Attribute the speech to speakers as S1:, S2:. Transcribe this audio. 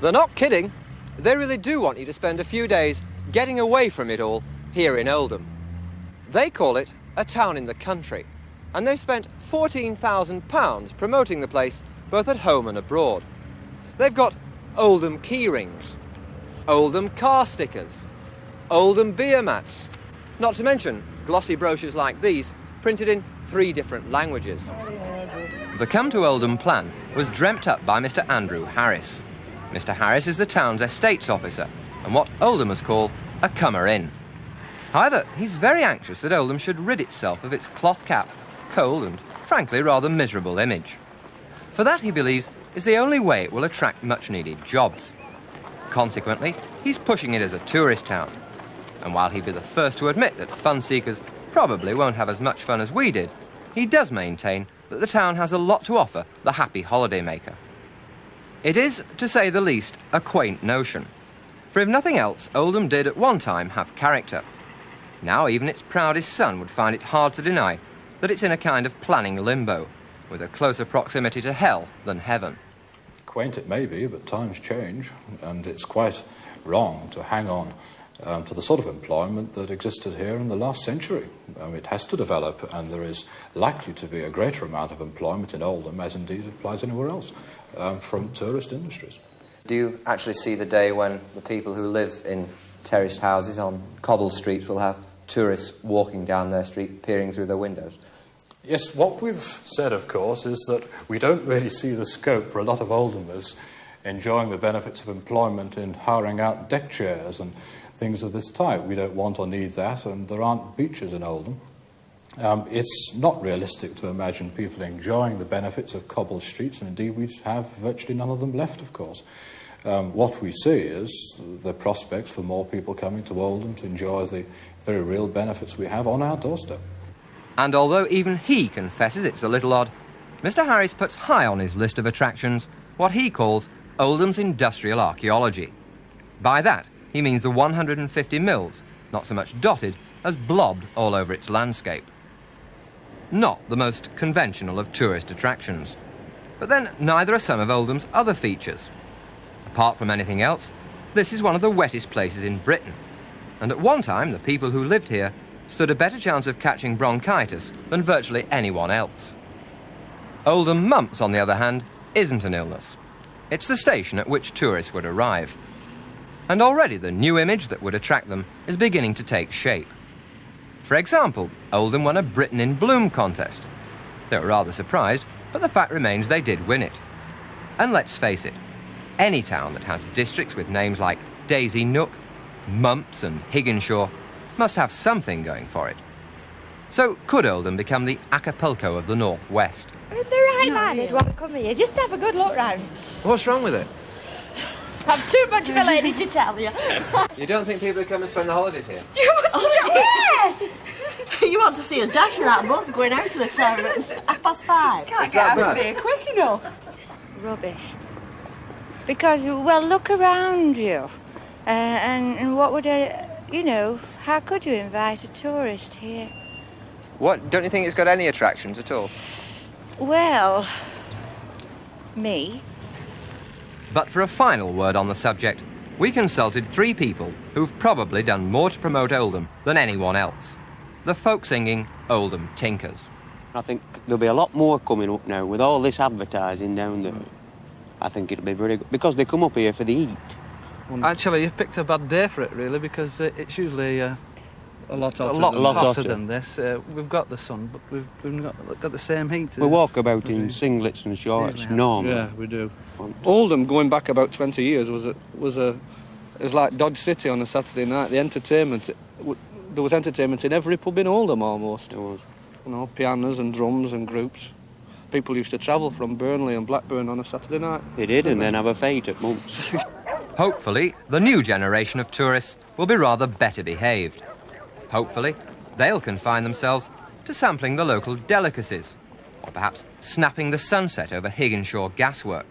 S1: They're not kidding. They really do want you to spend a few days getting away from it all here in Oldham. They call it a town in the country, and they've spent £14,000 promoting the place both at home and abroad. They've got Oldham key rings, Oldham car stickers, Oldham beer mats, not to mention glossy brochures like these printed in 3 different languages. The Come to Oldham plan was dreamt up by Mr. Andrew Harris. Mr. Harris is the town's estates officer and what Oldhamers call a comer-in. However, he's very anxious that Oldham should rid itself of its cloth-capped, cold and, frankly, rather miserable image. For that, he believes, is the only way it will attract much-needed jobs. Consequently, he's pushing it as a tourist town. And while he'd be the first to admit that fun-seekers probably won't have as much fun as we did, he does maintain that the town has a lot to offer the happy holidaymaker. It is, to say the least, a quaint notion. For if nothing else, Oldham did at one time have character. Now even its proudest son would find it hard to deny that it's in a kind of planning limbo, with a closer proximity to hell than heaven.
S2: Quaint it may be, but times change, and it's quite wrong to hang on to the sort of employment that existed here in the last century. It has to develop, and there is likely to be a greater amount of employment in Oldham, as indeed applies anywhere else, from tourist industries.
S1: Do you actually see the day when the people who live in terraced houses on cobbled streets will have tourists walking down their street, peering through their windows?
S2: Yes, what we've said, of course, is that we don't really see the scope for a lot of Oldhamers enjoying the benefits of employment in hiring out deck chairs and things of this type. We don't want or need that, and there aren't beaches in Oldham. It's not realistic to imagine people enjoying the benefits of cobbled streets, and indeed we have virtually none of them left, of course. What we see is the prospects for more people coming to Oldham to enjoy the very real benefits we have on our doorstep.
S1: And although even he confesses it's a little odd, Mr. Harris puts high on his list of attractions what he calls Oldham's industrial archaeology. By that, he means the 150 mills, not so much dotted as blobbed all over its landscape. Not the most conventional of tourist attractions. But then neither are some of Oldham's other features. Apart from anything else, this is one of the wettest places in Britain. And at one time, the people who lived here stood a better chance of catching bronchitis than virtually anyone else. Oldham mumps, on the other hand, isn't an illness. It's the station at which tourists would arrive. And already the new image that would attract them is beginning to take shape. For example, Oldham won a Britain in Bloom contest. They were rather surprised, but the fact remains they did win it. And let's face it, any town that has districts with names like Daisy Nook, Mumps and Higginshaw must have something going for it. So could Oldham become the Acapulco of the North West?
S3: The right-minded want to come here. Just have a good look round.
S1: What's wrong with it?
S3: I'm too much of a lady to tell you.
S1: You don't think people would come and spend the holidays here?
S3: Yeah! You want to see us dashing that bus going out to the town at 5:30? Can't get out of here quick enough. Rubbish. Because, well, look around you. And what would how could you invite a tourist here?
S1: What? Don't you think it's got any attractions at all?
S3: Well, me.
S1: But for a final word on the subject, we consulted 3 people who've probably done more to promote Oldham than anyone else. The folk-singing Oldham Tinkers.
S4: I think there'll be a lot more coming up now with all this advertising down there. I think it'll be very good, because they come up here for the heat.
S5: Actually, you've picked a bad day for it, really, because it's usually a lot hotter than this. We've got the sun, but we've not got the same heat.
S4: We walk about in singlets and shorts, normally.
S6: Yeah, we do. Oldham, going back about 20 years, it was like Dodge City on a Saturday night. The entertainment, there was entertainment in every pub in Oldham almost.
S4: There was.
S6: Pianos and drums and groups. People used to travel from Burnley and Blackburn on a Saturday night.
S4: They did, and then have a fete at Mumps.
S1: Hopefully, the new generation of tourists will be rather better behaved. Hopefully, they'll confine themselves to sampling the local delicacies, or perhaps snapping the sunset over Higginshaw gasworks.